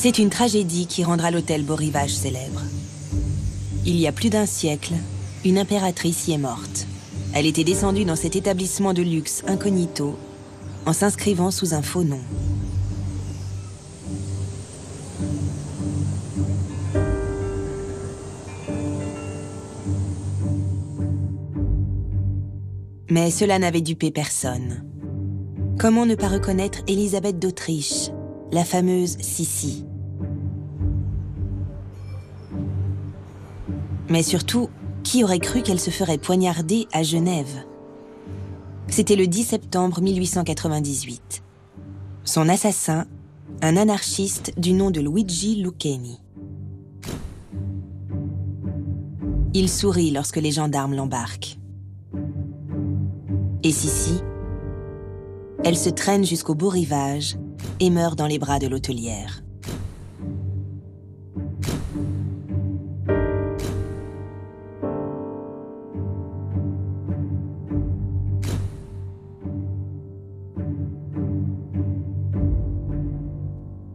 C'est une tragédie qui rendra l'hôtel Beau Rivage célèbre. Il y a plus d'un siècle, une impératrice y est morte. Elle était descendue dans cet établissement de luxe incognito en s'inscrivant sous un faux nom. Mais cela n'avait dupé personne. Comment ne pas reconnaître Élisabeth d'Autriche, la fameuse Sissi? Mais surtout, qui aurait cru qu'elle se ferait poignarder à Genève? C'était le 10 septembre 1898. Son assassin, un anarchiste du nom de Luigi Lucchini. Il sourit lorsque les gendarmes l'embarquent. Et Sissi, elle se traîne jusqu'au Beau Rivage et meurt dans les bras de l'hôtelière.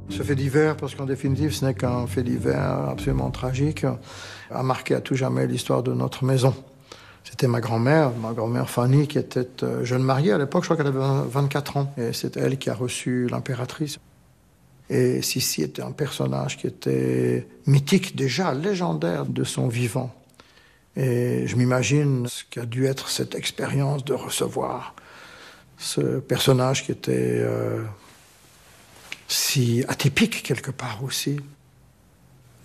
Ce fait divers, parce qu'en définitive, ce n'est qu'un fait divers absolument tragique, a marqué à tout jamais l'histoire de notre maison. C'était ma grand-mère Fanny, qui était jeune mariée à l'époque, je crois qu'elle avait 24 ans. Et c'est elle qui a reçu l'impératrice. Et Sissi était un personnage qui était mythique déjà, légendaire de son vivant. Et je m'imagine ce qu'a dû être cette expérience de recevoir ce personnage qui était si atypique quelque part aussi,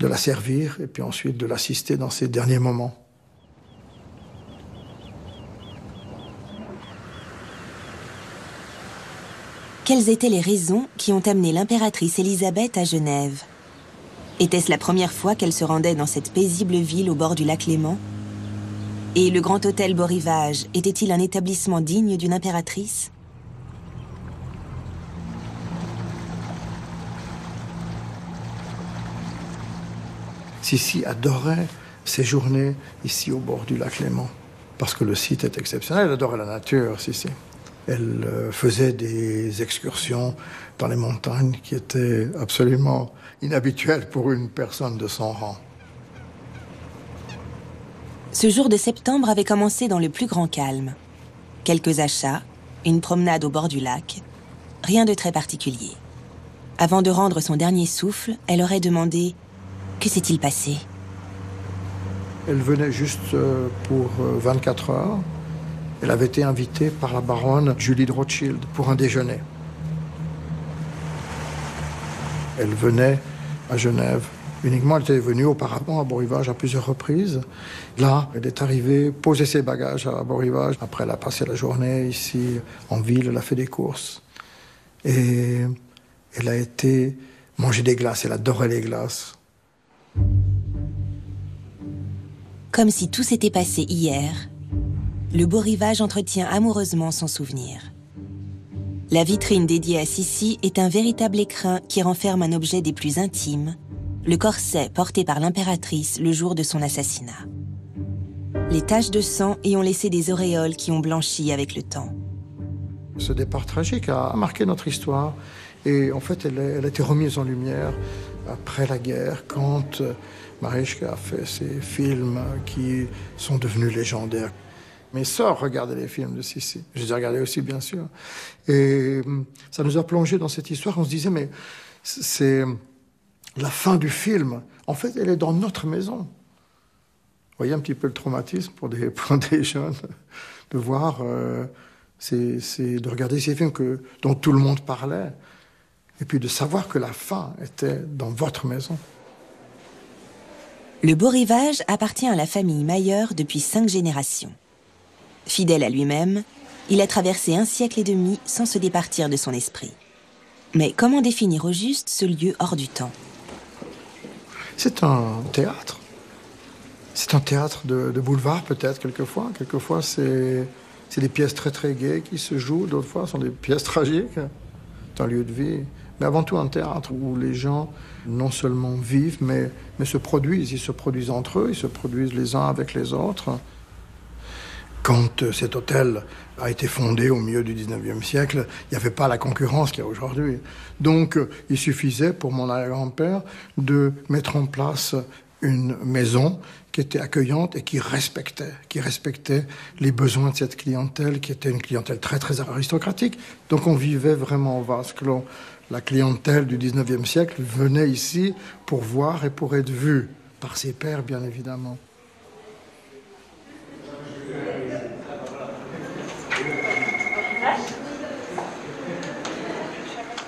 de la servir et puis ensuite de l'assister dans ses derniers moments. Quelles étaient les raisons qui ont amené l'impératrice Élisabeth à Genève? Était-ce la première fois qu'elle se rendait dans cette paisible ville au bord du lac Léman? Et le grand hôtel Beau Rivage était-il un établissement digne d'une impératrice? Sissi adorait séjourner ici au bord du lac Léman, parce que le site est exceptionnel. Elle adorait la nature, Sissi. Elle faisait des excursions dans les montagnes qui étaient absolument inhabituelles pour une personne de son rang. Ce jour de septembre avait commencé dans le plus grand calme. Quelques achats, une promenade au bord du lac, rien de très particulier. Avant de rendre son dernier souffle, elle aurait demandé « Que s'est-il passé ?» Elle venait juste pour 24 heures. Elle avait été invitée par la baronne Julie de Rothschild pour un déjeuner. Elle venait à Genève uniquement. Elle était venue auparavant à Beau Rivage à plusieurs reprises. Là, elle est arrivée poser ses bagages à Beau Rivage. Après, elle a passé la journée ici en ville. Elle a fait des courses. Et elle a été manger des glaces. Elle adorait les glaces. Comme si tout s'était passé hier, le Beau Rivage entretient amoureusement son souvenir. La vitrine dédiée à Sissi est un véritable écrin qui renferme un objet des plus intimes, le corset porté par l'impératrice le jour de son assassinat. Les taches de sang y ont laissé des auréoles qui ont blanchi avec le temps. Ce départ tragique a marqué notre histoire et en fait elle a été remise en lumière après la guerre, quand Marichka a fait ces films qui sont devenus légendaires. Mes sœurs regardaient les films de Sissi. Je les ai regardés aussi, bien sûr. Et ça nous a plongé dans cette histoire. On se disait, mais c'est la fin du film. En fait, elle est dans notre maison. Vous voyez un petit peu le traumatisme pour des jeunes, de voir, de regarder ces films dont tout le monde parlait, et puis de savoir que la fin était dans votre maison. Le Beau Rivage appartient à la famille Mayer depuis 5 générations. Fidèle à lui-même, il a traversé 1 siècle et demi sans se départir de son esprit. Mais comment définir au juste ce lieu hors du temps? C'est un théâtre. C'est un théâtre de boulevard, peut-être, quelquefois. Quelquefois, c'est des pièces très, très gaies qui se jouent. D'autres fois, ce sont des pièces tragiques. C'est un lieu de vie. Mais avant tout, un théâtre où les gens, non seulement vivent, mais se produisent. Ils se produisent entre eux, ils se produisent les uns avec les autres. Quand cet hôtel a été fondé au milieu du 19e siècle, il n'y avait pas la concurrence qu'il y a aujourd'hui. Donc, il suffisait pour mon arrière-grand-père de mettre en place une maison qui était accueillante et qui respectait les besoins de cette clientèle, qui était une clientèle très, très aristocratique. Donc, on vivait vraiment au vase clos. La clientèle du 19e siècle venait ici pour voir et pour être vue par ses pairs, bien évidemment.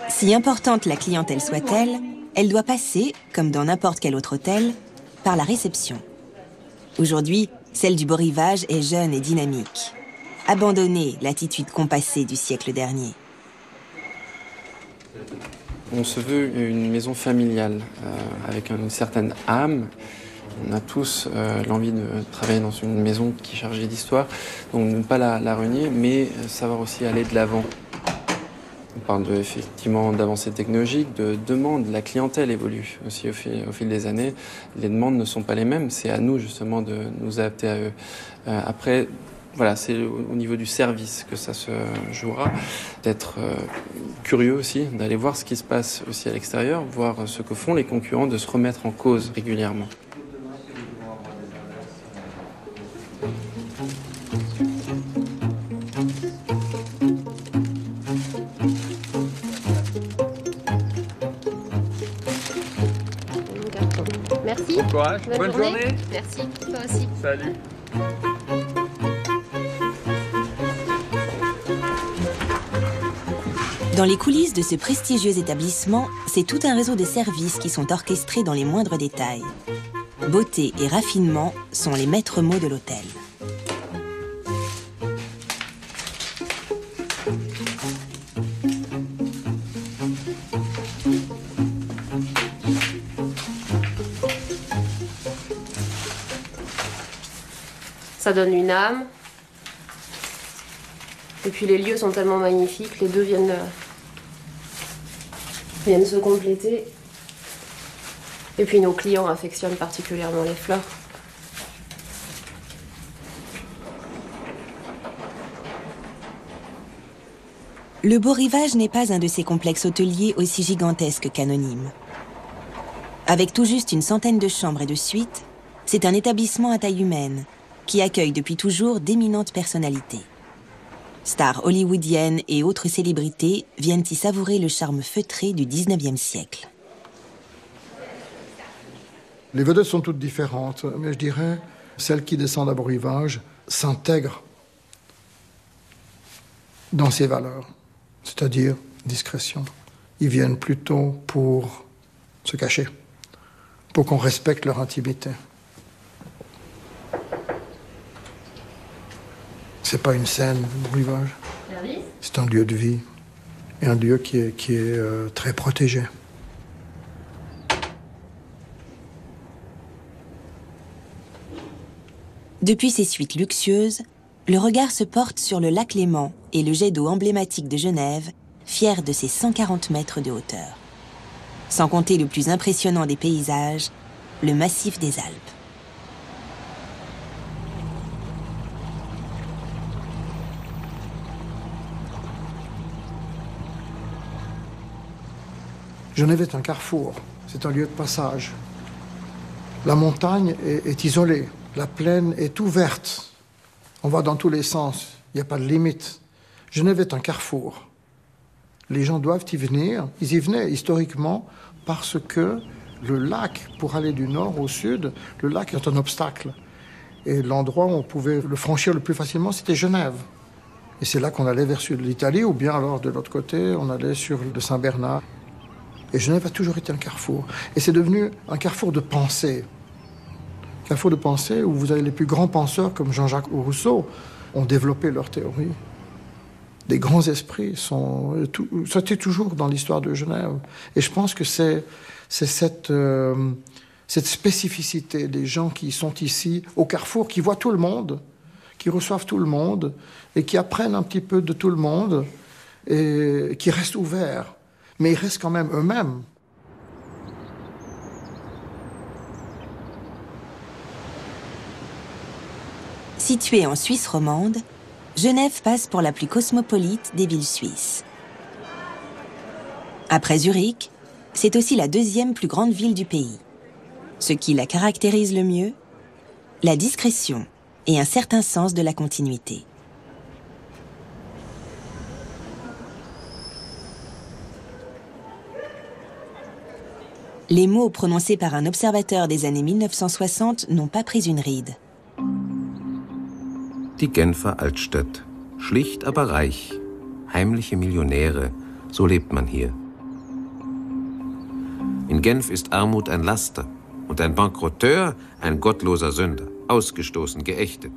Si importante la clientèle soit-elle, elle doit passer, comme dans n'importe quel autre hôtel, par la réception. Aujourd'hui, celle du Beau Rivage est jeune et dynamique. Abandonnée l'attitude compassée du siècle dernier. On se veut une maison familiale, avec une certaine âme. On a tous l'envie de travailler dans une maison qui est chargée d'histoire, donc ne pas la renier, mais savoir aussi aller de l'avant. On parle effectivement d'avancées technologiques, de demandes. La clientèle évolue aussi au fil des années. Les demandes ne sont pas les mêmes. C'est à nous justement de nous adapter à eux. Après, voilà, c'est au niveau du service que ça se jouera. D'être curieux aussi, d'aller voir ce qui se passe aussi à l'extérieur, voir ce que font les concurrents, de se remettre en cause régulièrement. Merci. Bon courage. Bonne journée. Merci. Toi aussi. Salut. Dans les coulisses de ce prestigieux établissement, c'est tout un réseau de services qui sont orchestrés dans les moindres détails. Beauté et raffinement sont les maîtres mots de l'hôtel. Ça donne une âme. Et puis les lieux sont tellement magnifiques, les deux viennent se compléter. Et puis nos clients affectionnent particulièrement les fleurs. Le Beau Rivage n'est pas un de ces complexes hôteliers aussi gigantesques qu'anonymes. Avec tout juste une centaine de chambres et de suites, c'est un établissement à taille humaine qui accueille depuis toujours d'éminentes personnalités. Stars hollywoodiennes et autres célébrités viennent y savourer le charme feutré du 19e siècle. Les vedettes sont toutes différentes, mais je dirais celles qui descendent à Beau Rivage s'intègrent dans ces valeurs, c'est-à-dire discrétion. Ils viennent plutôt pour se cacher, pour qu'on respecte leur intimité. C'est pas une scène, Beau Rivage. C'est un lieu de vie et un lieu qui est très protégé. Depuis ces suites luxueuses, le regard se porte sur le lac Léman et le jet d'eau emblématique de Genève, fier de ses 140 mètres de hauteur. Sans compter le plus impressionnant des paysages, le massif des Alpes. Genève est un carrefour, c'est un lieu de passage. La montagne est isolée, la plaine est ouverte. On va dans tous les sens, il n'y a pas de limite. Genève est un carrefour. Les gens doivent y venir, ils y venaient historiquement parce que le lac, pour aller du nord au sud, le lac est un obstacle. Et l'endroit où on pouvait le franchir le plus facilement, c'était Genève. Et c'est là qu'on allait vers l'Italie, ou bien alors de l'autre côté, on allait sur le Saint-Bernard. Et Genève a toujours été un carrefour. Et c'est devenu un carrefour de pensée. Carrefour de pensée où vous avez les plus grands penseurs comme Jean-Jacques Rousseau ont développé leurs théories. Des grands esprits c'était toujours dans l'histoire de Genève. Et je pense que c'est cette spécificité des gens qui sont ici au carrefour, qui voient tout le monde, qui reçoivent tout le monde et qui apprennent un petit peu de tout le monde et qui restent ouverts. Mais ils restent quand même eux-mêmes. Si Située en Suisse romande, Genève passe pour la plus cosmopolite des villes suisses. Après Zurich, c'est aussi la deuxième plus grande ville du pays. Ce qui la caractérise le mieux, la discrétion et un certain sens de la continuité. Les mots prononcés par un observateur des années 1960 n'ont pas pris une ride. Die Genfer Altstadt. Schlicht, aber reich. Heimliche Millionäre. So lebt man hier. In Genf ist Armut ein Laster und ein Bankrotteur ein gottloser Sünder. Ausgestoßen, geächtet.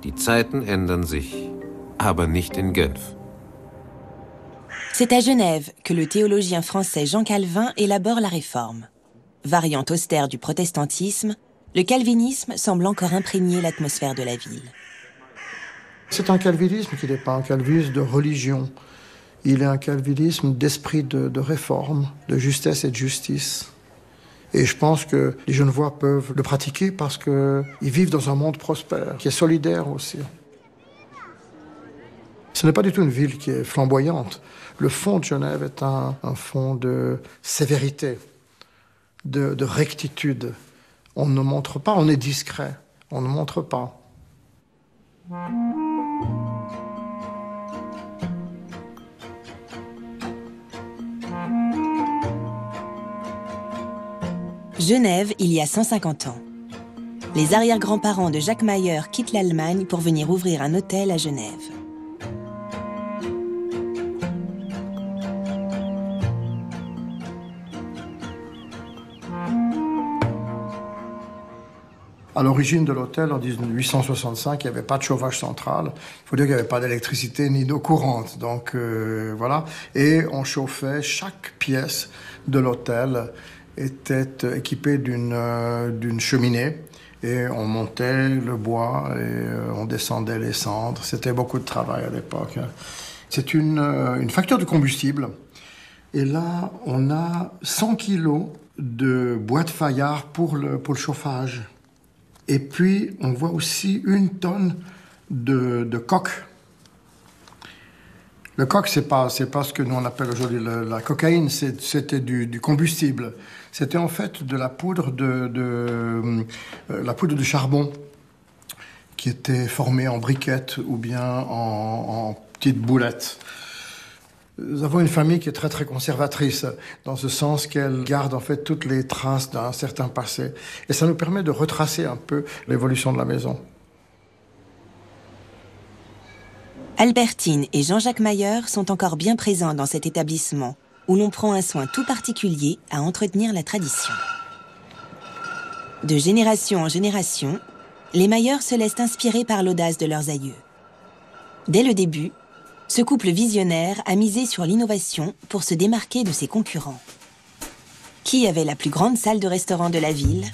Die Zeiten ändern sich, aber nicht in Genf. C'est à Genève que le théologien français Jean Calvin élabore la Réforme. Variante austère du protestantisme, le calvinisme semble encore imprégner l'atmosphère de la ville. C'est un calvinisme qui n'est pas un calvinisme de religion. Il est un calvinisme d'esprit de réforme, de justesse et de justice. Et je pense que les Genevois peuvent le pratiquer parce qu'ils vivent dans un monde prospère, qui est solidaire aussi. Ce n'est pas du tout une ville qui est flamboyante. Le fond de Genève est un fond de sévérité, de rectitude. On ne montre pas, on est discret, on ne montre pas. Genève, il y a 150 ans. Les arrière-grands-parents de Jacques Mayer quittent l'Allemagne pour venir ouvrir un hôtel à Genève. À l'origine de l'hôtel, en 1865, il n'y avait pas de chauffage central. Il faut dire qu'il n'y avait pas d'électricité ni d'eau courante. Donc voilà. Et on chauffait chaque pièce de l'hôtel était équipée d'une cheminée. Et on montait le bois et on descendait les cendres. C'était beaucoup de travail à l'époque. C'est une facture de combustible. Et là, on a 100 kilos de bois de faïard pour le chauffage. Et puis, on voit aussi 1 tonne de coke. Le coke, c'est pas ce que nous on appelle aujourd'hui la cocaïne, c'était du combustible. C'était en fait de la poudre de charbon qui était formée en briquettes ou bien en petites boulettes. Nous avons une famille qui est très très conservatrice, dans ce sens qu'elle garde en fait toutes les traces d'un certain passé. Et ça nous permet de retracer un peu l'évolution de la maison. Albertine et Jean-Jacques Mayer sont encore bien présents dans cet établissement, où l'on prend un soin tout particulier à entretenir la tradition. De génération en génération, les Mayer se laissent inspirer par l'audace de leurs aïeux. Dès le début, ce couple visionnaire a misé sur l'innovation pour se démarquer de ses concurrents. Qui avait la plus grande salle de restaurant de la ville?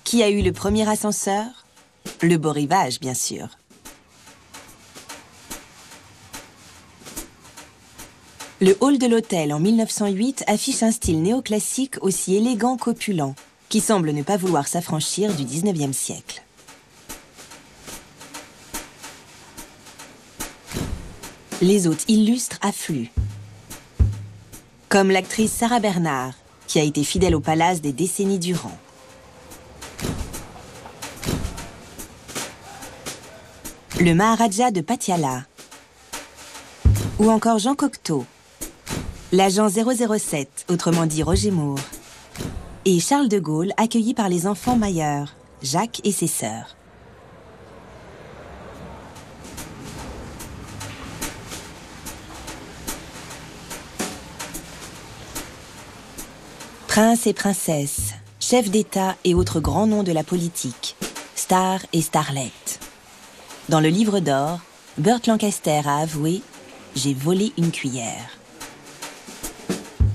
Qui a eu le premier ascenseur? Le Beau Rivage, bien sûr. Le hall de l'hôtel en 1908 affiche un style néoclassique aussi élégant qu'opulent, qui semble ne pas vouloir s'affranchir du XIXe siècle. Les hôtes illustres affluent. Comme l'actrice Sarah Bernard, qui a été fidèle au palace des décennies durant. Le Maharaja de Patiala. Ou encore Jean Cocteau. L'agent 007, autrement dit Roger Moore. Et Charles de Gaulle, accueilli par les enfants Mayer, Jacques et ses sœurs. Princes et princesses, chefs d'État et autres grands noms de la politique, stars et starlettes. Dans le livre d'or, Burt Lancaster a avoué « J'ai volé une cuillère ».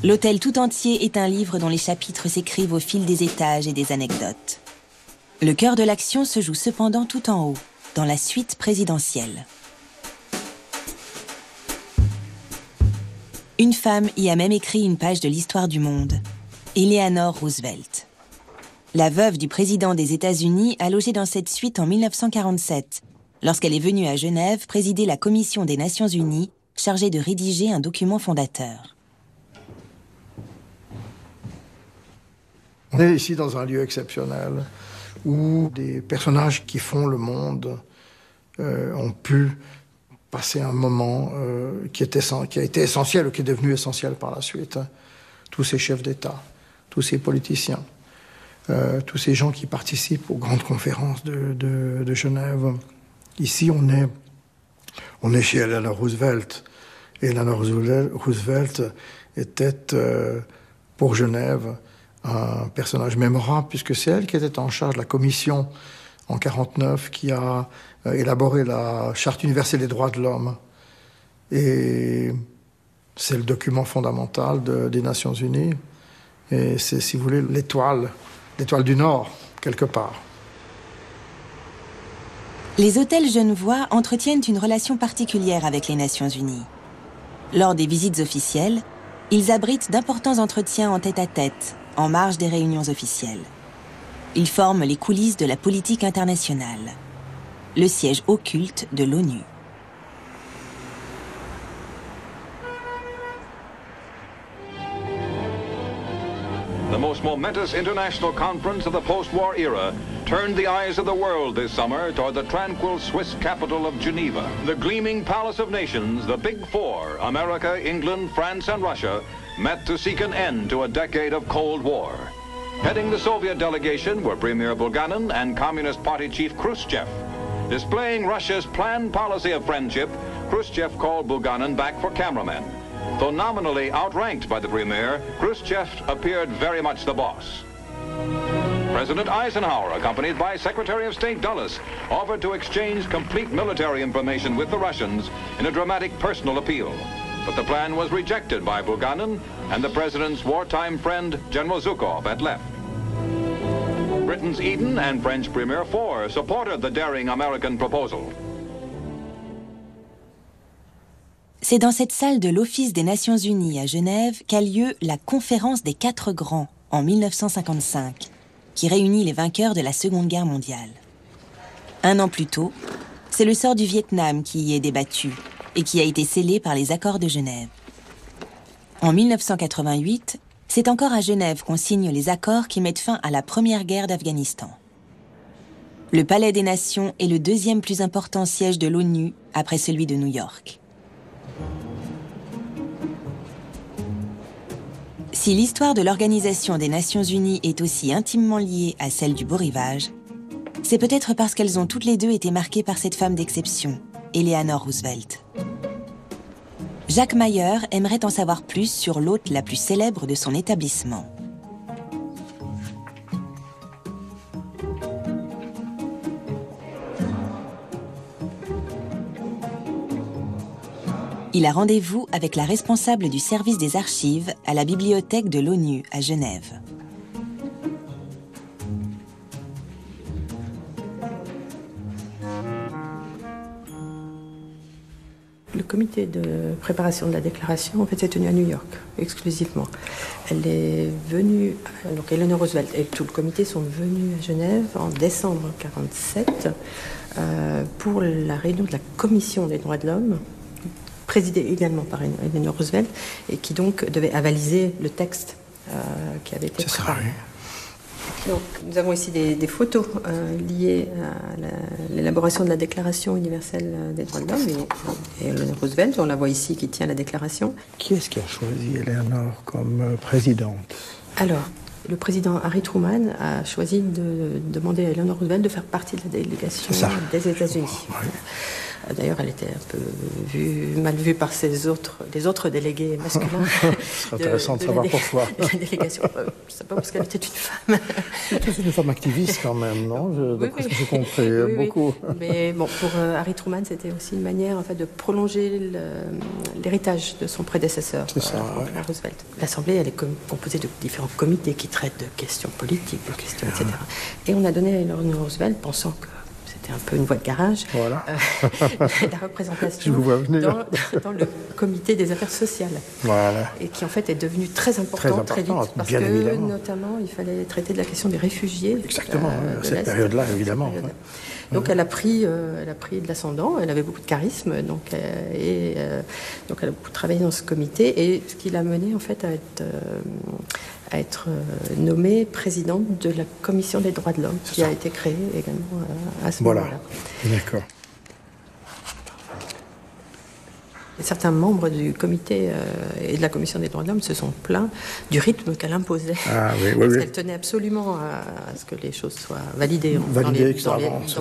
L'hôtel tout entier est un livre dont les chapitres s'écrivent au fil des étages et des anecdotes. Le cœur de l'action se joue cependant tout en haut, dans la suite présidentielle. Une femme y a même écrit une page de l'histoire du monde, Eleanor Roosevelt. La veuve du président des États-Unis a logé dans cette suite en 1947, lorsqu'elle est venue à Genève présider la Commission des Nations Unies chargée de rédiger un document fondateur. On est ici dans un lieu exceptionnel où des personnages qui font le monde ont pu passer un moment qui a été essentiel ou qui est devenu essentiel par la suite. Tous ces chefs d'État, tous ces politiciens, tous ces gens qui participent aux grandes conférences de Genève. Ici, on est chez Eleanor Roosevelt. Et Eleanor Roosevelt était, pour Genève, un personnage mémorable, puisque c'est elle qui était en charge de la commission en 1949 qui a élaboré la Charte universelle des droits de l'homme. Et c'est le document fondamental des Nations Unies. Et c'est, si vous voulez, l'étoile du Nord, quelque part. Les hôtels genevois entretiennent une relation particulière avec les Nations Unies. Lors des visites officielles, ils abritent d'importants entretiens en tête-à-tête, en marge des réunions officielles. Ils forment les coulisses de la politique internationale, le siège occulte de l'ONU. The most momentous international conference of the post-war era turned the eyes of the world this summer toward the tranquil Swiss capital of Geneva. The gleaming palace of nations, the Big Four, America, England, France, and Russia, met to seek an end to a decade of Cold War. Heading the Soviet delegation were Premier Bulganin and Communist Party chief Khrushchev. Displaying Russia's planned policy of friendship, Khrushchev called Bulganin back for cameramen. Though nominally outranked by the premier, Khrushchev appeared very much the boss. President Eisenhower, accompanied by Secretary of State Dulles, offered to exchange complete military information with the Russians in a dramatic personal appeal. But the plan was rejected by Bulganin, and the president's wartime friend, General Zhukov, had left. Britain's Eden and French Premier Faure supported the daring American proposal. C'est dans cette salle de l'Office des Nations Unies à Genève qu'a lieu la Conférence des Quatre Grands en 1955, qui réunit les vainqueurs de la Seconde Guerre mondiale. Un an plus tôt, c'est le sort du Vietnam qui y est débattu et qui a été scellé par les accords de Genève. En 1988, c'est encore à Genève qu'on signe les accords qui mettent fin à la première guerre d'Afghanistan. Le Palais des Nations est le deuxième plus important siège de l'ONU après celui de New York. Si l'histoire de l'Organisation des Nations Unies est aussi intimement liée à celle du Beau Rivage, c'est peut-être parce qu'elles ont toutes les deux été marquées par cette femme d'exception, Eleanor Roosevelt. Jacques Mayer aimerait en savoir plus sur l'hôte la plus célèbre de son établissement. Il a rendez-vous avec la responsable du service des archives à la bibliothèque de l'ONU à Genève. Le comité de préparation de la déclaration, en fait, s'est tenu à New York, exclusivement. Elle est venue, donc Eleanor Roosevelt et tout le comité sont venus à Genève en décembre 1947 pour la réunion de la Commission des droits de l'homme, présidée également par Eleanor Roosevelt, et qui donc devait avaliser le texte qui avait été préparé. Donc, nous avons ici des photos liées à l'élaboration de la Déclaration universelle des droits de l'homme et Eleanor Roosevelt, on la voit ici qui tient la déclaration. Qui est-ce qui a choisi Eleanor comme présidente? Alors, le président Harry Truman a choisi de demander à Eleanor Roosevelt de faire partie de la délégation des États-Unis. Oui. D'ailleurs, elle était un peu mal vue par les autres délégués masculins. C'est intéressant de savoir pourquoi. La délégation, je ne sais pas, parce qu'elle était une femme. C'est une femme activiste quand même, non? D'après ce que j'ai compris, beaucoup. Mais bon, pour Harry Truman, c'était aussi une manière en fait, de prolonger l'héritage de son prédécesseur, Roosevelt. L'Assemblée, elle est composée de différents comités qui traitent de questions politiques, de questions, etc. Et on a donné à Eleanor Roosevelt, pensant que était un peu une voie de garage, Voilà. la représentation dans le comité des affaires sociales. Voilà. Et qui en fait est devenue très importante très vite, parce bien que évidemment. Notamment il fallait traiter de la question des réfugiés. Exactement, cette période-là, évidemment. Donc elle a pris de l'ascendant, elle avait beaucoup de charisme, donc elle a beaucoup travaillé dans ce comité, et ce qui l'a menée en fait à être nommée présidente de la commission des droits de l'homme, qui a été créée également à ce moment-là. D'accord. Certains membres du comité et de la commission des droits de l'homme se sont plaints du rythme qu'elle imposait. Ah, oui, parce qu'elle tenait absolument à ce que les choses soient validées. Que ça avance,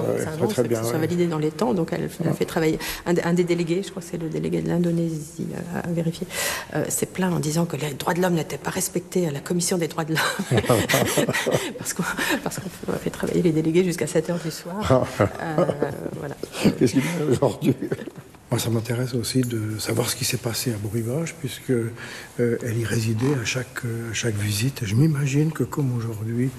très bien. Que ça soit validé dans les temps. Donc elle a fait travailler un des délégués, je crois que c'est le délégué de l'Indonésie, à vérifier, s'est plaint en disant que les droits de l'homme n'étaient pas respectés à la commission des droits de l'homme. parce qu'on a fait travailler les délégués jusqu'à 7h du soir. Voilà. Qu'est-ce qu'il y a aujourd'hui ? Moi, ça m'intéresse aussi de savoir ce qui s'est passé à Beau Rivage, puisque elle y résidait à chaque visite. Et je m'imagine que, comme aujourd'hui,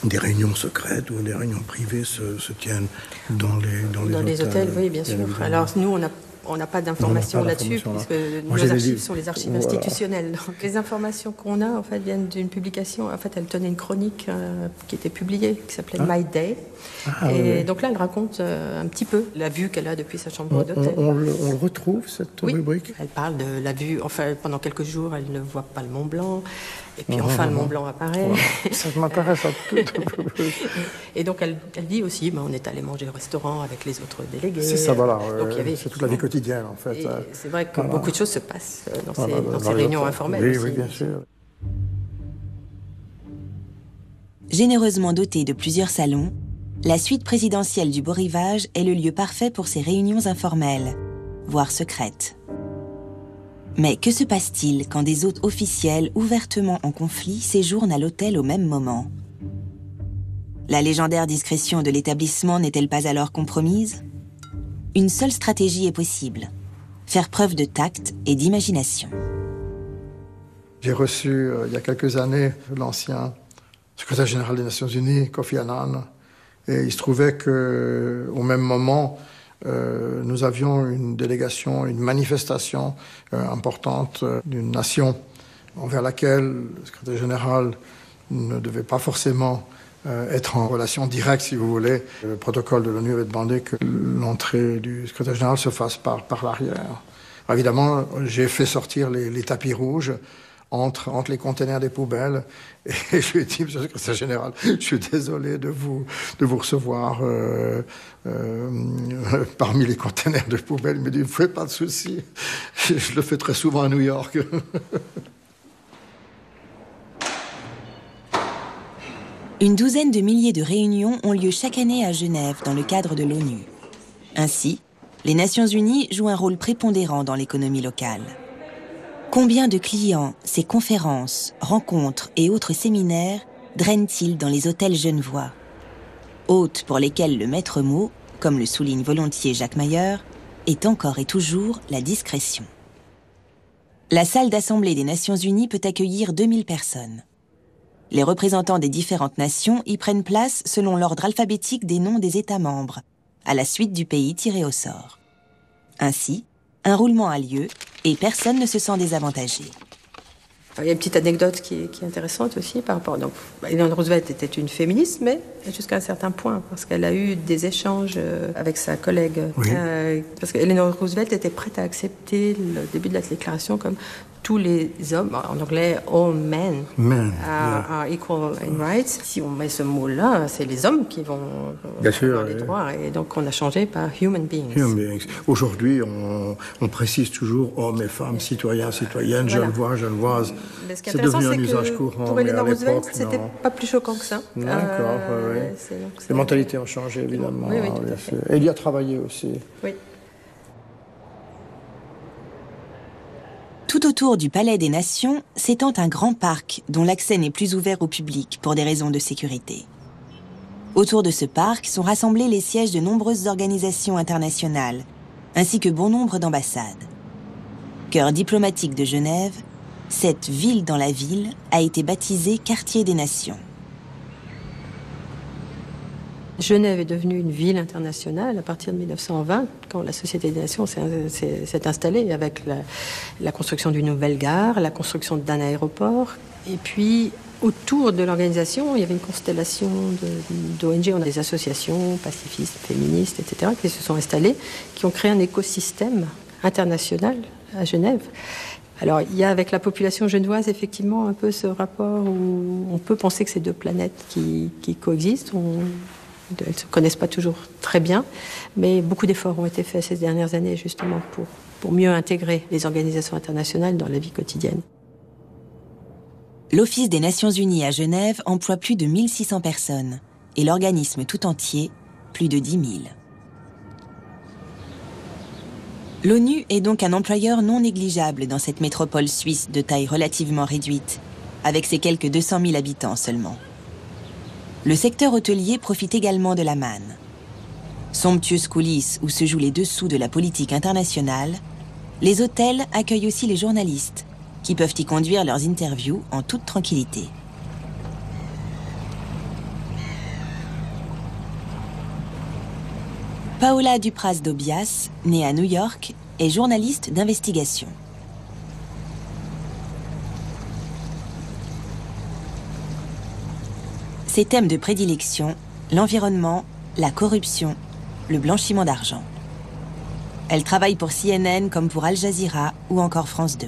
des réunions secrètes ou des réunions privées se tiennent dans les hôtels. Oui, bien sûr. Évidemment. Alors, nous, on n'a pas d'informations là-dessus, puisque nos archives sont les archives institutionnelles. Donc, les informations qu'on a, en fait, viennent d'une publication. En fait, elle tenait une chronique qui était publiée, qui s'appelait My Day. Donc là, elle raconte un petit peu la vue qu'elle a depuis sa chambre d'hôtel. On le retrouve, cette rubrique ? Elle parle de la vue. Enfin, pendant quelques jours, elle ne voit pas le Mont Blanc. Et puis enfin, le Mont Blanc apparaît. Ça m'intéresse un peu. Et donc, elle dit aussi, on est allé manger au restaurant avec les autres délégués. C'est ça, voilà. Donc, c'est toute la vie quotidienne, en fait. C'est vrai que beaucoup de choses se passent dans ces réunions informelles aussi. Oui, bien sûr. Généreusement dotée de plusieurs salons, la suite présidentielle du Beau Rivage est le lieu parfait pour ces réunions informelles, voire secrètes. Mais que se passe-t-il quand des hôtes officiels ouvertement en conflit séjournent à l'hôtel au même moment ? La légendaire discrétion de l'établissement n'est-elle pas alors compromise ? Une seule stratégie est possible, faire preuve de tact et d'imagination. J'ai reçu, il y a quelques années, l'ancien secrétaire général des Nations Unies, Kofi Annan, et il se trouvait qu'au même moment, nous avions une délégation, une manifestation importante d'une nation envers laquelle le secrétaire général ne devait pas forcément être en relation directe, si vous voulez. Le protocole de l'ONU avait demandé que l'entrée du secrétaire général se fasse par l'arrière. Évidemment, j'ai fait sortir les tapis rouges entre les conteneurs des poubelles, et je lui ai dit, monsieur le secrétaire général, je suis désolé de vous recevoir parmi les conteneurs de poubelles. Il me dit, ne faites pas de souci, je le fais très souvent à New York. Une douzaine de milliers de réunions ont lieu chaque année à Genève dans le cadre de l'ONU. Ainsi, les Nations Unies jouent un rôle prépondérant dans l'économie locale. Combien de clients ces conférences, rencontres et autres séminaires drainent-ils dans les hôtels genevois ? Hôtes pour lesquels le maître mot, comme le souligne volontiers Jacques Mayer, est encore et toujours la discrétion. La salle d'assemblée des Nations Unies peut accueillir 2000 personnes. Les représentants des différentes nations y prennent place selon l'ordre alphabétique des noms des États membres, à la suite du pays tiré au sort. Ainsi, un roulement a lieu et personne ne se sent désavantagé. Il y a une petite anecdote qui est intéressante aussi par rapport. Donc, Eleanor Roosevelt était une féministe, mais jusqu'à un certain point, parce qu'elle a eu des échanges avec sa collègue. Oui. Parce qu'Eleanor Roosevelt était prête à accepter le début de la déclaration comme tous les hommes, en anglais, all men are equal in rights. Si on met ce mot-là, c'est les hommes qui vont avoir les droits. Et donc, on a changé par human beings. Aujourd'hui, on précise toujours hommes et femmes, citoyens, citoyennes, genevoises. Mais ce qui est intéressant, c'est que pour Eleanor Roosevelt, c'était pas plus choquant que ça. D'accord, oui. Les mentalités ont changé, évidemment. Oui, tout à fait. Et il y a travaillé aussi. Oui. Tout autour du Palais des Nations s'étend un grand parc dont l'accès n'est plus ouvert au public pour des raisons de sécurité. Autour de ce parc sont rassemblés les sièges de nombreuses organisations internationales, ainsi que bon nombre d'ambassades. Cœur diplomatique de Genève, cette ville dans la ville a été baptisée Quartier des Nations. Genève est devenue une ville internationale à partir de 1920, quand la Société des Nations s'est installée avec la construction d'une nouvelle gare, la construction d'un aéroport. Et puis, autour de l'organisation, il y avait une constellation d'ONG, on a des associations pacifistes, féministes, etc., qui se sont installées, qui ont créé un écosystème international à Genève. Alors, il y a avec la population genevoise, effectivement, un peu ce rapport où on peut penser que c'est deux planètes qui coexistent. Elles ne se connaissent pas toujours très bien, mais beaucoup d'efforts ont été faits ces dernières années, justement, pour mieux intégrer les organisations internationales dans la vie quotidienne. L'Office des Nations Unies à Genève emploie plus de 1600 personnes, et l'organisme tout entier, plus de 10 000. L'ONU est donc un employeur non négligeable dans cette métropole suisse de taille relativement réduite, avec ses quelques 200 000 habitants seulement. Le secteur hôtelier profite également de la manne. Somptueuses coulisses où se jouent les dessous de la politique internationale, les hôtels accueillent aussi les journalistes, qui peuvent y conduire leurs interviews en toute tranquillité. Paola Dupras d'Obias, née à New York, est journaliste d'investigation. Ses thèmes de prédilection, l'environnement, la corruption, le blanchiment d'argent. Elle travaille pour CNN comme pour Al Jazeera ou encore France 2.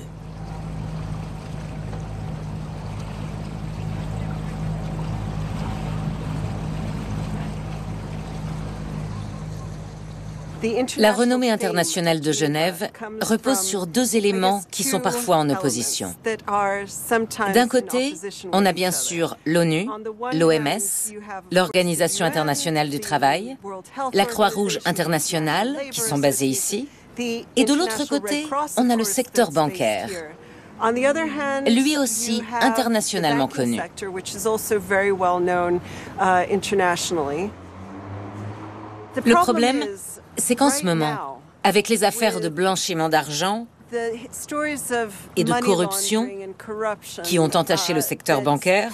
La renommée internationale de Genève repose sur deux éléments qui sont parfois en opposition. D'un côté, on a bien sûr l'ONU, l'OMS, l'Organisation internationale du travail, la Croix-Rouge internationale, qui sont basées ici, et de l'autre côté, on a le secteur bancaire, lui aussi internationalement connu. Le problème, c'est qu'en ce moment, avec les affaires de blanchiment d'argent et de corruption qui ont entaché le secteur bancaire,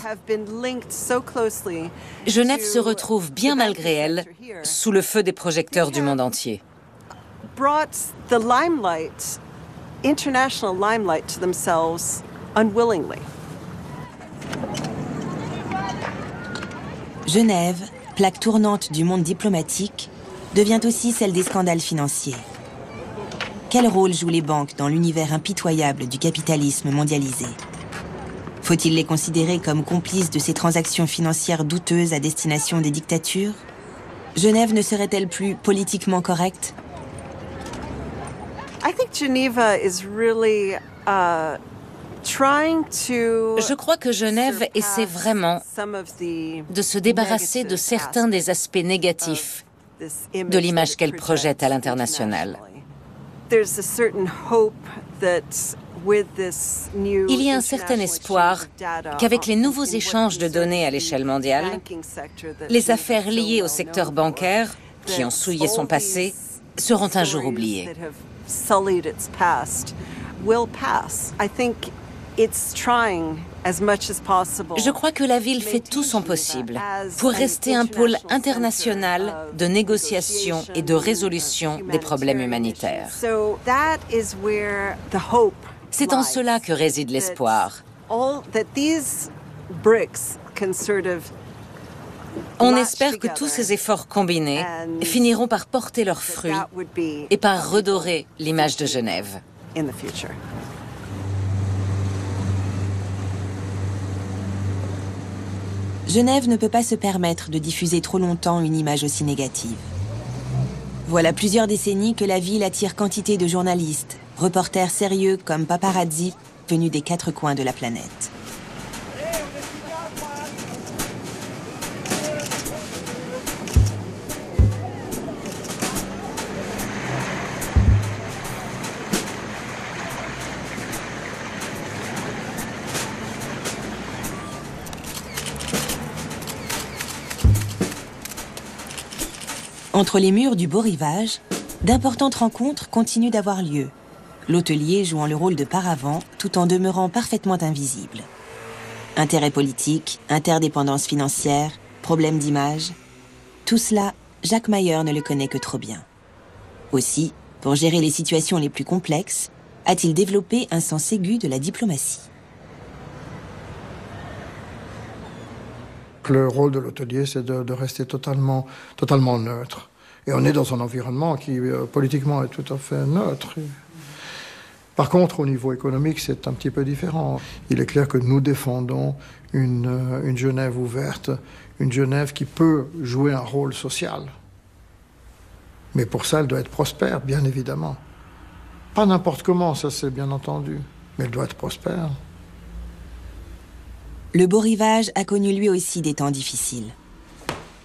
Genève se retrouve bien malgré elle sous le feu des projecteurs du monde entier. Genève, plaque tournante du monde diplomatique, devient aussi celle des scandales financiers. Quel rôle jouent les banques dans l'univers impitoyable du capitalisme mondialisé? Faut-il les considérer comme complices de ces transactions financières douteuses à destination des dictatures? Genève ne serait-elle plus politiquement correcte? Je crois que Genève essaie vraiment de se débarrasser de certains des aspects négatifs de l'image qu'elle projette à l'international. Il y a un certain espoir qu'avec les nouveaux échanges de données à l'échelle mondiale, les affaires liées au secteur bancaire, qui ont souillé son passé, seront un jour oubliées. Je crois que la ville fait tout son possible pour rester un pôle international de négociation et de résolution des problèmes humanitaires. C'est en cela que réside l'espoir. On espère que tous ces efforts combinés finiront par porter leurs fruits et par redorer l'image de Genève. Genève ne peut pas se permettre de diffuser trop longtemps une image aussi négative. Voilà plusieurs décennies que la ville attire quantité de journalistes, reporters sérieux comme paparazzi venus des quatre coins de la planète. Entre les murs du Beau Rivage, d'importantes rencontres continuent d'avoir lieu, l'hôtelier jouant le rôle de paravent tout en demeurant parfaitement invisible. Intérêts politiques, interdépendance financière, problèmes d'image. Tout cela, Jacques Mayer ne le connaît que trop bien. Aussi, pour gérer les situations les plus complexes, a-t-il développé un sens aigu de la diplomatie. Le rôle de l'hôtelier, c'est de rester totalement neutre. Et on est dans un environnement qui, politiquement, est tout à fait neutre. Par contre, au niveau économique, c'est un petit peu différent. Il est clair que nous défendons une Genève ouverte, une Genève qui peut jouer un rôle social. Mais pour ça, elle doit être prospère, bien évidemment. Pas n'importe comment, ça c'est bien entendu, mais elle doit être prospère. Le Beau Rivage a connu lui aussi des temps difficiles.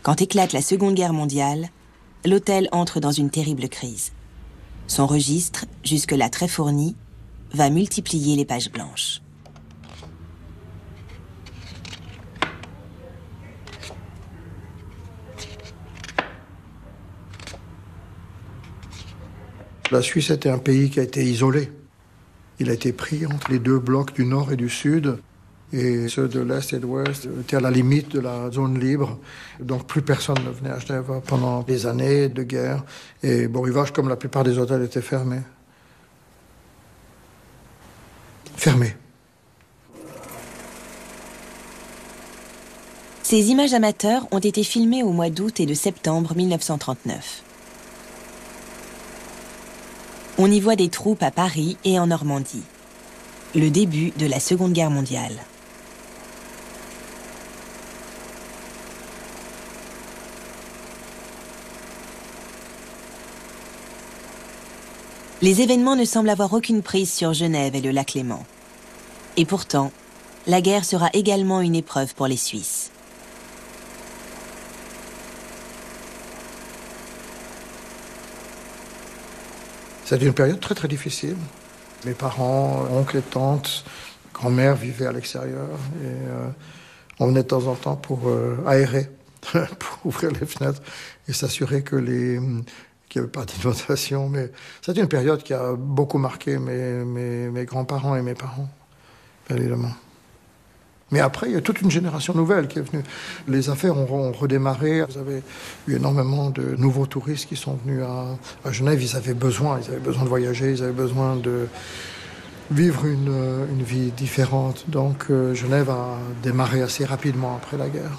Quand éclate la Seconde Guerre mondiale, l'hôtel entre dans une terrible crise. Son registre, jusque-là très fourni, va multiplier les pages blanches. La Suisse était un pays qui a été isolé. Il a été pris entre les deux blocs du nord et du sud. Et ceux de l'Est et de l'Ouest étaient à la limite de la zone libre. Donc plus personne ne venait à Genève pendant des années de guerre. Et Beau Rivage, comme la plupart des hôtels, étaient fermés. Fermés. Ces images amateurs ont été filmées au mois d'août et de septembre 1939. On y voit des troupes à Paris et en Normandie. Le début de la Seconde Guerre mondiale. Les événements ne semblent avoir aucune prise sur Genève et le lac Léman. Et pourtant, la guerre sera également une épreuve pour les Suisses. C'est une période très très difficile. Mes parents, oncles et tantes, grand-mère vivaient à l'extérieur. Et on venait de temps en temps pour aérer, pour ouvrir les fenêtres et s'assurer qu'il n'y avait pas d'inondation. Mais c'est une période qui a beaucoup marqué mes grands-parents et mes parents, bien évidemment. Mais après, il y a toute une génération nouvelle qui est venue. Les affaires ont redémarré. Vous avez eu énormément de nouveaux touristes qui sont venus à Genève. Ils avaient besoin de voyager, ils avaient besoin de vivre une vie différente. Donc Genève a démarré assez rapidement après la guerre.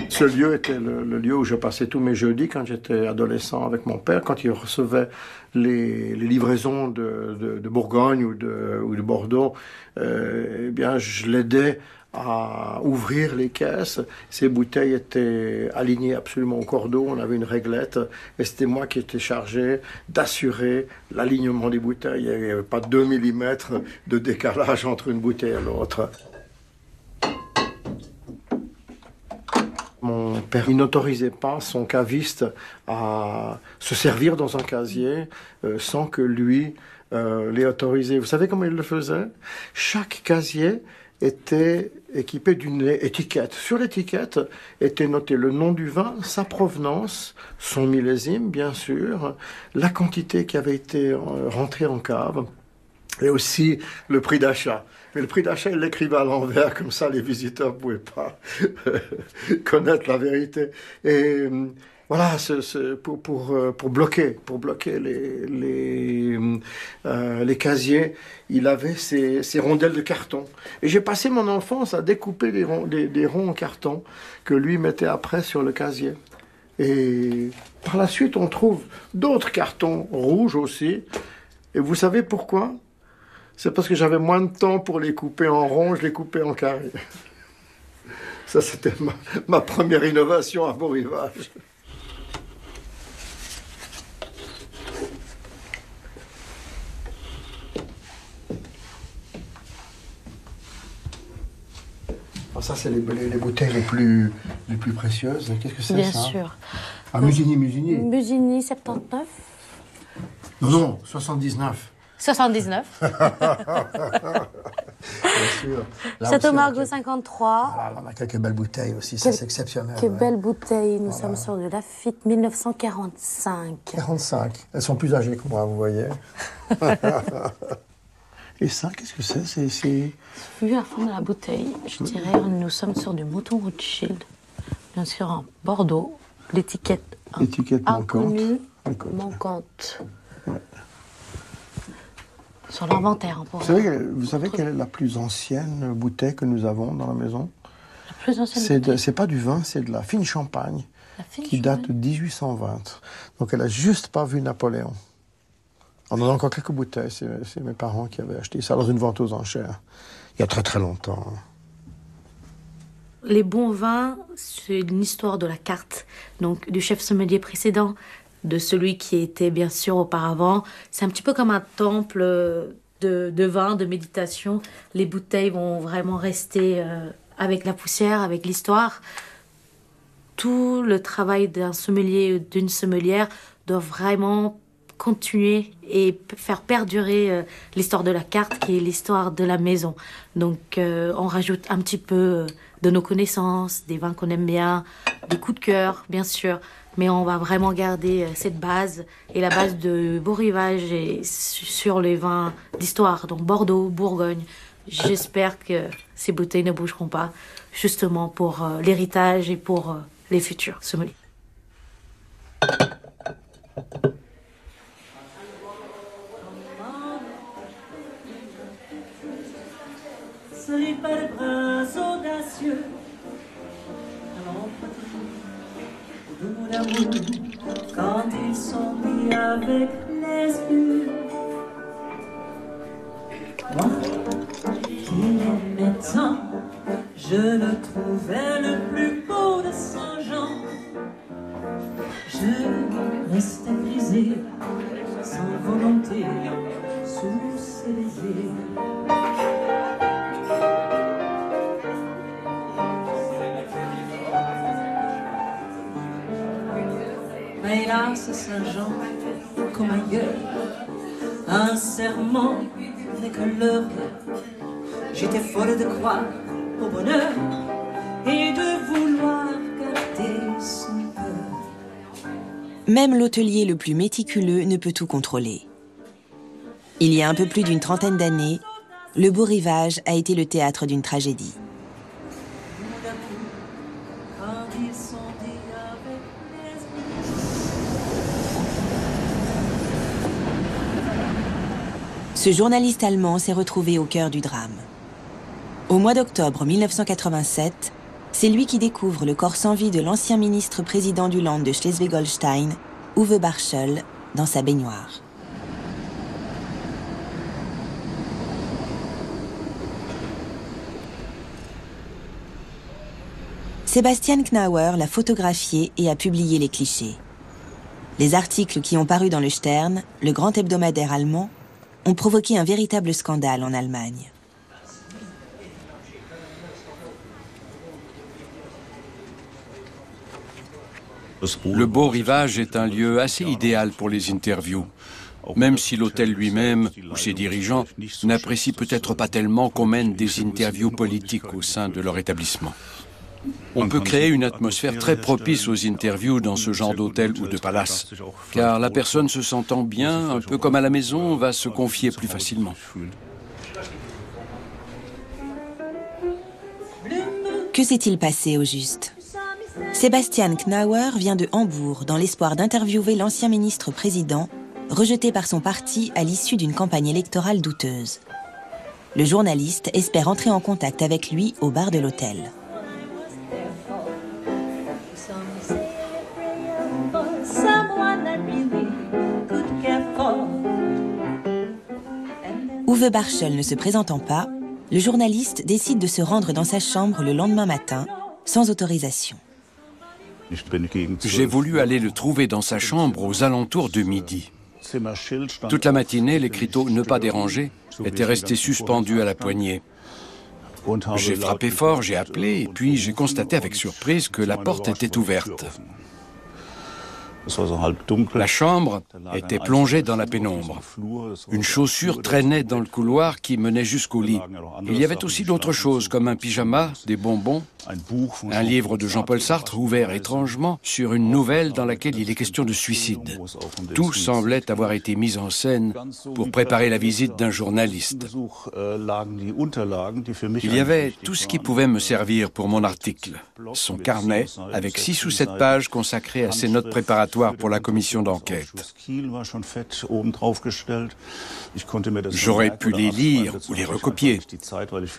Ce lieu était le lieu où je passais tous mes jeudis quand j'étais adolescent avec mon père, quand il recevait les livraisons de Bourgogne ou de Bordeaux. Eh bien, je l'aidais à ouvrir les caisses. Ces bouteilles étaient alignées absolument au cordeau. On avait une réglette et c'était moi qui étais chargé d'assurer l'alignement des bouteilles. Il n'y avait pas 2 mm de décalage entre une bouteille et l'autre. Mon père n'autorisait pas son caviste à se servir dans un casier sans que lui l'ait autorisé. Vous savez comment il le faisait? Chaque casier était équipé d'une étiquette. Sur l'étiquette était noté le nom du vin, sa provenance, son millésime, bien sûr, la quantité qui avait été rentrée en cave et aussi le prix d'achat. Mais le prix d'achat, il l'écrivait à l'envers, comme ça les visiteurs ne pouvaient pas connaître la vérité. Et voilà, pour bloquer les casiers, il avait ces rondelles de carton. Et j'ai passé mon enfance à découper des ronds en carton que lui mettait après sur le casier. Et par la suite, on trouve d'autres cartons rouges aussi. Et vous savez pourquoi ? C'est parce que j'avais moins de temps pour les couper en rond, je les coupais en carré. Ça, c'était ma première innovation à Beau Rivage. Alors ça, c'est les bouteilles les plus précieuses. Qu'est-ce que c'est, bien ça? Bien sûr. Ah, Musigny. Musigny 79. Non, 79. 79. Bien sûr. Là Château aussi, Margaux 53. Voilà, on a quelques belles bouteilles aussi, ça c'est exceptionnel. Quelle ouais. belle bouteille, nous sommes sur de Lafite 1945. 45. Elles sont plus âgées que moi, vous voyez. Et ça, qu'est-ce que c'est? Vu à fond de la bouteille, je dirais nous sommes sur du Mouton Rothschild, bien sûr en Bordeaux. L'étiquette inconnue, manquante. Ouais. Sur l'inventaire. Vous savez quelle est la plus ancienne bouteille que nous avons dans la maison? La plus ancienne bouteille? C'est pas du vin, c'est de la fine champagne qui date de 1820. Donc elle a juste pas vu Napoléon. On en a encore quelques bouteilles, c'est mes parents qui avaient acheté ça dans une vente aux enchères, il y a très très longtemps. Les bons vins, c'est une histoire de la carte, donc du chef sommelier précédent, de celui qui était bien sûr auparavant. C'est un petit peu comme un temple de vin, de méditation. Les bouteilles vont vraiment rester avec la poussière, avec l'histoire. Tout le travail d'un sommelier ou d'une sommelière doit vraiment continuer et faire perdurer l'histoire de la carte qui est l'histoire de la maison. Donc on rajoute un petit peu de nos connaissances, des vins qu'on aime bien, des coups de cœur bien sûr, mais on va vraiment garder cette base et la base de Beau Rivage est sur les vins d'histoire, donc Bordeaux, Bourgogne. J'espère que ces bouteilles ne bougeront pas, justement pour l'héritage et pour les futurs sommeliers. Serrés par les bras audacieux, de mon amour, quand ils sont mis avec les yeux. Moi, qui l'aimais tant, je le trouvais le plus beau de Saint-Jean. Je restais brisé, sans volonté, sous ses baisers. Mais hélas, Saint-Jean, comme ailleurs, un serment n'est que l'heure. J'étais folle de croire au bonheur et de vouloir garder son cœur. Même l'hôtelier le plus méticuleux ne peut tout contrôler. Il y a un peu plus d'une trentaine d'années, le Beau Rivage a été le théâtre d'une tragédie. Ce journaliste allemand s'est retrouvé au cœur du drame. Au mois d'octobre 1987, c'est lui qui découvre le corps sans vie de l'ancien ministre-président du Land de Schleswig-Holstein, Uwe Barschel, dans sa baignoire. Sebastian Knauer l'a photographié et a publié les clichés. Les articles qui ont paru dans le Stern, le grand hebdomadaire allemand, ont provoqué un véritable scandale en Allemagne. Le Beau Rivage est un lieu assez idéal pour les interviews, même si l'hôtel lui-même ou ses dirigeants n'apprécient peut-être pas tellement qu'on mène des interviews politiques au sein de leur établissement. On peut créer une atmosphère très propice aux interviews dans ce genre d'hôtel ou de palace, car la personne se sentant bien, un peu comme à la maison, va se confier plus facilement. Que s'est-il passé au juste? Sebastian Knauer vient de Hambourg dans l'espoir d'interviewer l'ancien ministre-président, rejeté par son parti à l'issue d'une campagne électorale douteuse. Le journaliste espère entrer en contact avec lui au bar de l'hôtel. Uwe Barschel ne se présentant pas, le journaliste décide de se rendre dans sa chambre le lendemain matin, sans autorisation. J'ai voulu aller le trouver dans sa chambre aux alentours de midi. Toute la matinée, l'écriteau « Ne pas déranger » était resté suspendu à la poignée. J'ai frappé fort, j'ai appelé, et puis j'ai constaté avec surprise que la porte était ouverte. La chambre était plongée dans la pénombre. Une chaussure traînait dans le couloir qui menait jusqu'au lit. Il y avait aussi d'autres choses, comme un pyjama, des bonbons, un livre de Jean-Paul Sartre ouvert étrangement sur une nouvelle dans laquelle il est question de suicide. Tout semblait avoir été mis en scène pour préparer la visite d'un journaliste. Il y avait tout ce qui pouvait me servir pour mon article. Son carnet, avec 6 ou 7 pages consacrées à ses notes préparatoires pour la commission d'enquête. J'aurais pu les lire ou les recopier,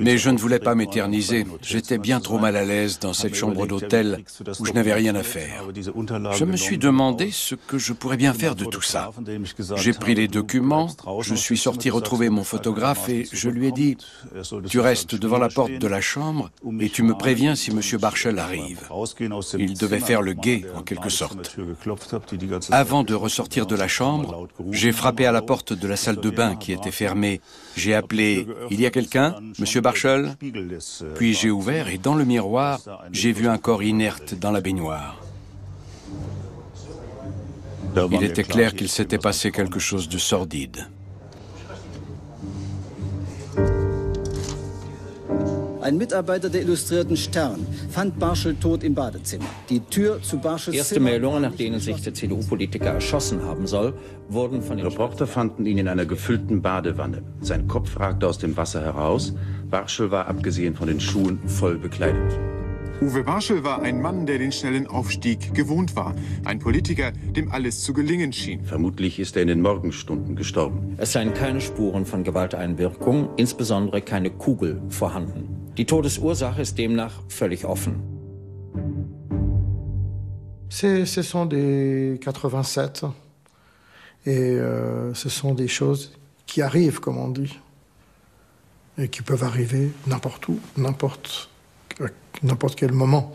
mais je ne voulais pas m'éterniser. J'étais bien trop mal à l'aise dans cette chambre d'hôtel où je n'avais rien à faire. Je me suis demandé ce que je pourrais bien faire de tout ça. J'ai pris les documents, je suis sorti retrouver mon photographe et je lui ai dit « Tu restes devant la porte de la chambre et tu me préviens si M. Barschel arrive. » Il devait faire le guet, en quelque sorte. Avant de ressortir de la chambre, j'ai frappé à la porte de la salle de bain qui était fermée. J'ai appelé « Il y a quelqu'un, Monsieur Barschel ?» Puis j'ai ouvert et dans le miroir, j'ai vu un corps inerte dans la baignoire. Il était clair qu'il s'était passé quelque chose de sordide. Ein Mitarbeiter der Illustrierten Stern fand Barschel tot im Badezimmer. Die Tür zu Barschels Erste Meldungen, nach denen sich der CDU-Politiker erschossen haben soll, wurden von den Reporter fanden ihn in einer gefüllten Badewanne. Sein Kopf ragte aus dem Wasser heraus. Barschel war, abgesehen von den Schuhen, voll bekleidet. Uwe Barschel war ein Mann, der den schnellen Aufstieg gewohnt war. Ein Politiker, dem alles zu gelingen schien. Vermutlich ist er in den Morgenstunden gestorben. Es seien keine Spuren von Gewalteinwirkung, insbesondere keine Kugel, vorhanden. Die Todesursache ist demnach völlig offen. Ce sont des 87 et ce sont des choses qui arrivent, comme on dit, et qui peuvent arriver n'importe où, n'importe quel moment.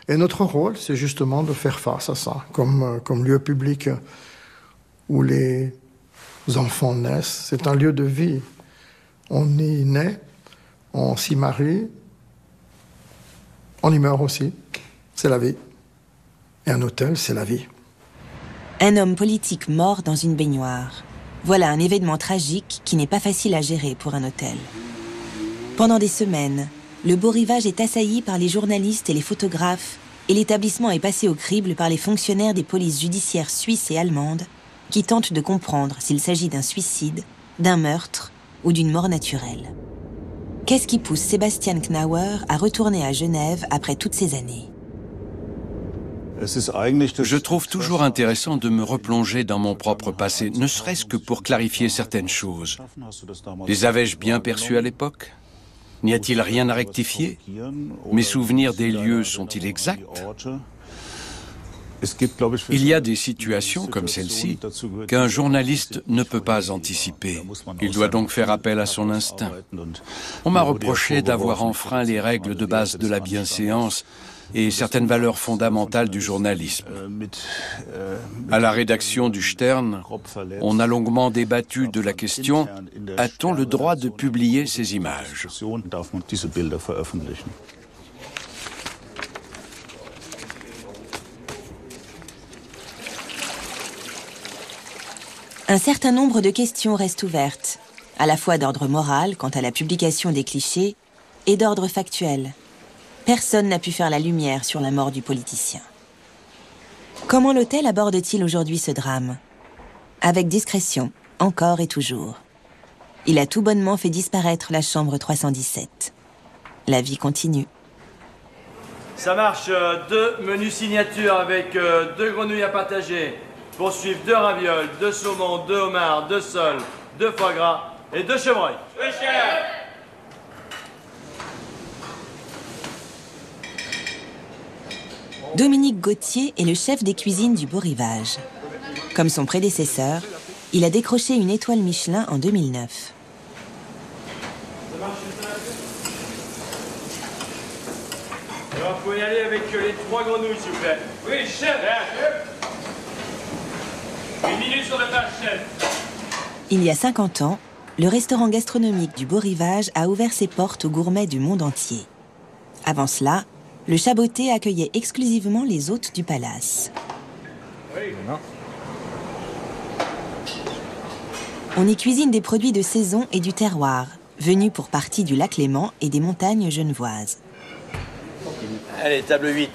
Et notre rôle, c'est justement de faire face à ça, comme lieu public où les enfants naissent. C'est un lieu de vie. On y naît, on s'y marie, on y meurt aussi. C'est la vie. Et un hôtel, c'est la vie. Un homme politique mort dans une baignoire. Voilà un événement tragique qui n'est pas facile à gérer pour un hôtel. Pendant des semaines, le Beau Rivage est assailli par les journalistes et les photographes, et l'établissement est passé au crible par les fonctionnaires des polices judiciaires suisses et allemandes qui tentent de comprendre s'il s'agit d'un suicide, d'un meurtre ou d'une mort naturelle. Qu'est-ce qui pousse Sebastian Knauer à retourner à Genève après toutes ces années? Je trouve toujours intéressant de me replonger dans mon propre passé, ne serait-ce que pour clarifier certaines choses. Les avais-je bien perçus à l'époque? N'y a-t-il rien à rectifier? Mes souvenirs des lieux sont-ils exacts? Il y a des situations comme celle-ci qu'un journaliste ne peut pas anticiper. Il doit donc faire appel à son instinct. On m'a reproché d'avoir enfreint les règles de base de la bienséance et certaines valeurs fondamentales du journalisme. À la rédaction du Stern, on a longuement débattu de la question « A-t-on le droit de publier ces images ?» Un certain nombre de questions restent ouvertes, à la fois d'ordre moral quant à la publication des clichés et d'ordre factuel. Personne n'a pu faire la lumière sur la mort du politicien. Comment l'hôtel aborde-t-il aujourd'hui ce drame? Avec discrétion, encore et toujours. Il a tout bonnement fait disparaître la chambre 317. La vie continue. Ça marche, 2 menus signature avec 2 grenouilles à partager. Poursuivre 2 ravioles, 2 saumons, 2 homards, 2 sols, 2 foie gras et 2 chevreuils. Oui, chef. Dominique Gauthier est le chef des cuisines du Beau Rivage. Comme son prédécesseur, il a décroché une étoile Michelin en 2009. Alors, vous pouvez y aller avec les 3 grenouilles, s'il vous plaît. Oui, chef. 1 minute sur le tas, chef. Il y a 50 ans, le restaurant gastronomique du Beau Rivage a ouvert ses portes aux gourmets du monde entier. Avant cela, le Chaboté accueillait exclusivement les hôtes du palace. Non. On y cuisine des produits de saison et du terroir, venus pour partie du lac Léman et des montagnes genevoises. Allez, table 8.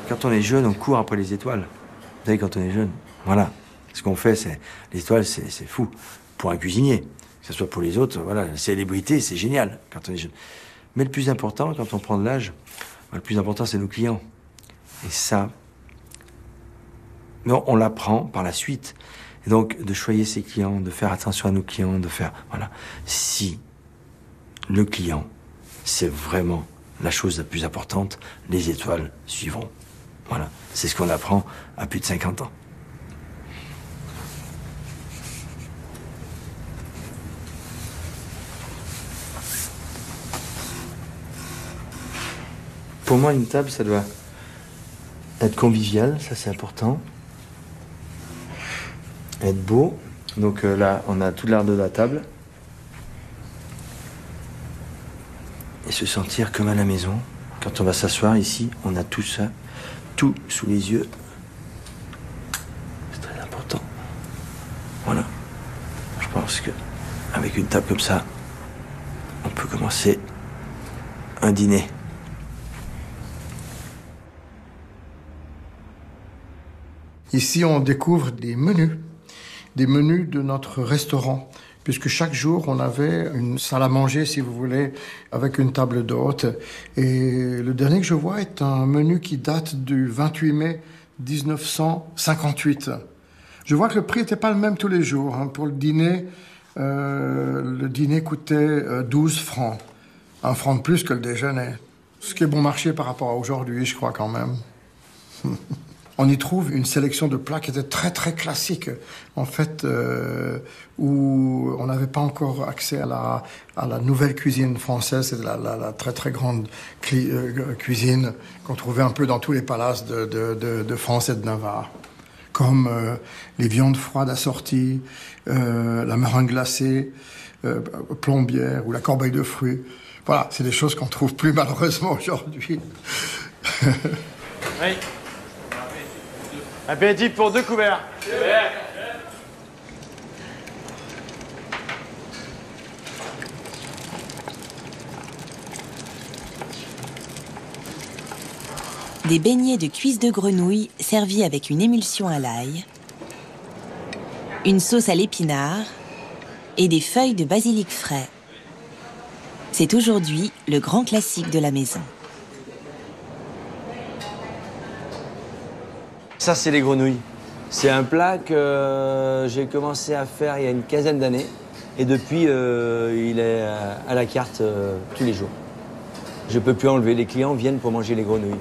Quand on est jeune, on court après les étoiles. Vous savez, quand on est jeune, voilà. Ce qu'on fait, c'est les étoiles, c'est fou. Pour un cuisinier, que ce soit pour les autres, voilà, la célébrité, c'est génial quand on est jeune. Mais le plus important, quand on prend de l'âge, le plus important, c'est nos clients. Et ça, on l'apprend par la suite. Et donc, de choyer ses clients, de faire attention à nos clients, de faire, voilà. Si le client, c'est vraiment la chose la plus importante, les étoiles suivront. Voilà. C'est ce qu'on apprend à plus de 50 ans. Pour moi, une table, ça doit être convivial, ça c'est important. Être beau. Donc là, on a tout l'art de la table. Et se sentir comme à la maison. Quand on va s'asseoir ici, on a tout ça, tout sous les yeux. C'est très important. Voilà. Je pense qu'avec une table comme ça, on peut commencer un dîner. Ici, on découvre des menus de notre restaurant, puisque chaque jour, on avait une salle à manger, si vous voulez, avec une table d'hôte. Et le dernier que je vois est un menu qui date du 28 mai 1958. Je vois que le prix n'était pas le même tous les jours. Pour le dîner coûtait 12 francs. 1 franc de plus que le déjeuner. Ce qui est bon marché par rapport à aujourd'hui, je crois quand même. On y trouve une sélection de plats qui était très très classique, en fait, où on n'avait pas encore accès à la nouvelle cuisine française, c'est la très très grande cuisine qu'on trouvait un peu dans tous les palaces de France et de Navarre, comme les viandes froides assorties, la meringue glacée, plombière ou la corbeille de fruits. Voilà, c'est des choses qu'on trouve plus malheureusement aujourd'hui. Oui. Appétit pour 2 couverts. Des beignets de cuisses de grenouille servis avec une émulsion à l'ail, une sauce à l'épinard et des feuilles de basilic frais. C'est aujourd'hui le grand classique de la maison. Ça, c'est les grenouilles. C'est un plat que j'ai commencé à faire il y a une quinzaine d'années. Et depuis, il est à la carte tous les jours. Je ne peux plus enlever. Les clients viennent pour manger les grenouilles.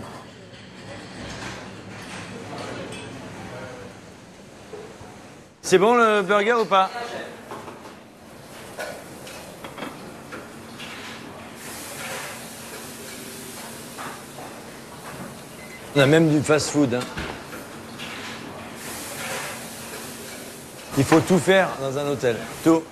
C'est bon le burger ou pas? On a même du fast-food. Il faut tout faire dans un hôtel. Tout.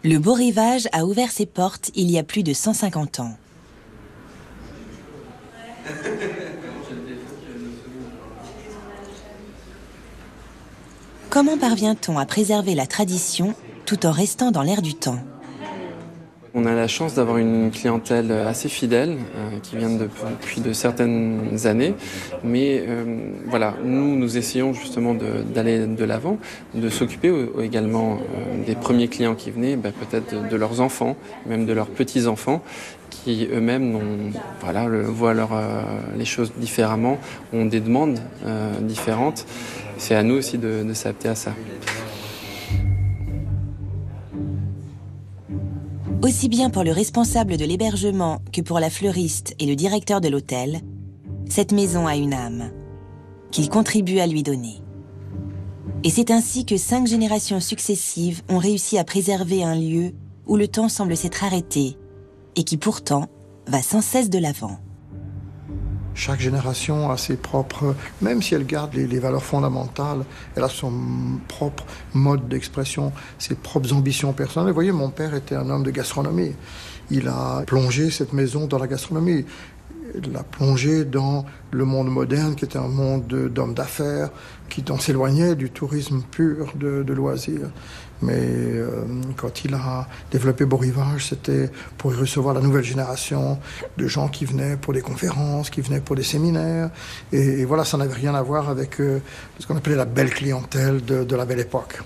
Le Beau Rivage a ouvert ses portes il y a plus de 150 ans. Comment parvient-on à préserver la tradition tout en restant dans l'air du temps ? On a la chance d'avoir une clientèle assez fidèle qui vient depuis de certaines années, mais voilà, nous essayons justement d'aller de l'avant, de s'occuper également des premiers clients qui venaient, peut-être de leurs enfants, même de leurs petits-enfants, qui eux-mêmes voient les choses différemment, ont des demandes différentes. C'est à nous aussi de s'adapter à ça. Aussi bien pour le responsable de l'hébergement que pour la fleuriste et le directeur de l'hôtel, cette maison a une âme, qu'il contribue à lui donner. Et c'est ainsi que 5 générations successives ont réussi à préserver un lieu où le temps semble s'être arrêté et qui pourtant va sans cesse de l'avant. Chaque génération a ses propres... Même si elle garde les valeurs fondamentales, elle a son propre mode d'expression, ses propres ambitions personnelles. Vous voyez, mon père était un homme de gastronomie. Il a plongé cette maison dans la gastronomie. Il l'a plongé dans le monde moderne, qui était un monde d'hommes d'affaires, qui s'éloignait du tourisme pur de loisirs. Mais quand il a développé Beau Rivage, c'était pour y recevoir la nouvelle génération de gens qui venaient pour des conférences, qui venaient pour des séminaires. Et voilà, ça n'avait rien à voir avec ce qu'on appelait la belle clientèle de la belle époque.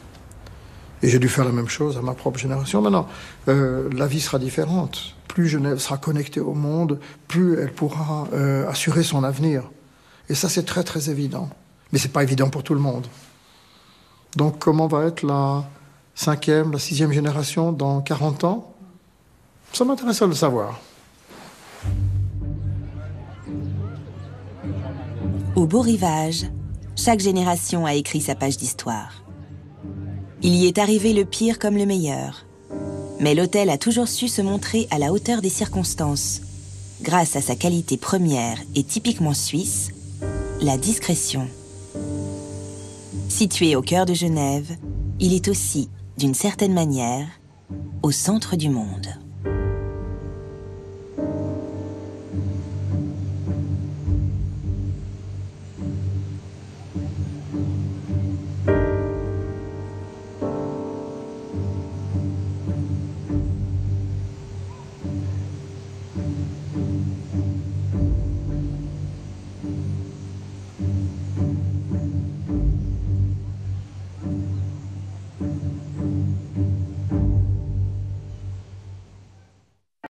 Et j'ai dû faire la même chose à ma propre génération. Maintenant, la vie sera différente. Plus Genève sera connectée au monde, plus elle pourra assurer son avenir. Et ça, c'est très, très évident. Mais c'est pas évident pour tout le monde. Donc, comment va être la 5e, la 6e génération dans 40 ans? Ça m'intéresse de le savoir. Au Beau Rivage, chaque génération a écrit sa page d'histoire. Il y est arrivé le pire comme le meilleur. Mais l'hôtel a toujours su se montrer à la hauteur des circonstances, grâce à sa qualité première et typiquement suisse, la discrétion. Situé au cœur de Genève, il est aussi, d'une certaine manière, au centre du monde.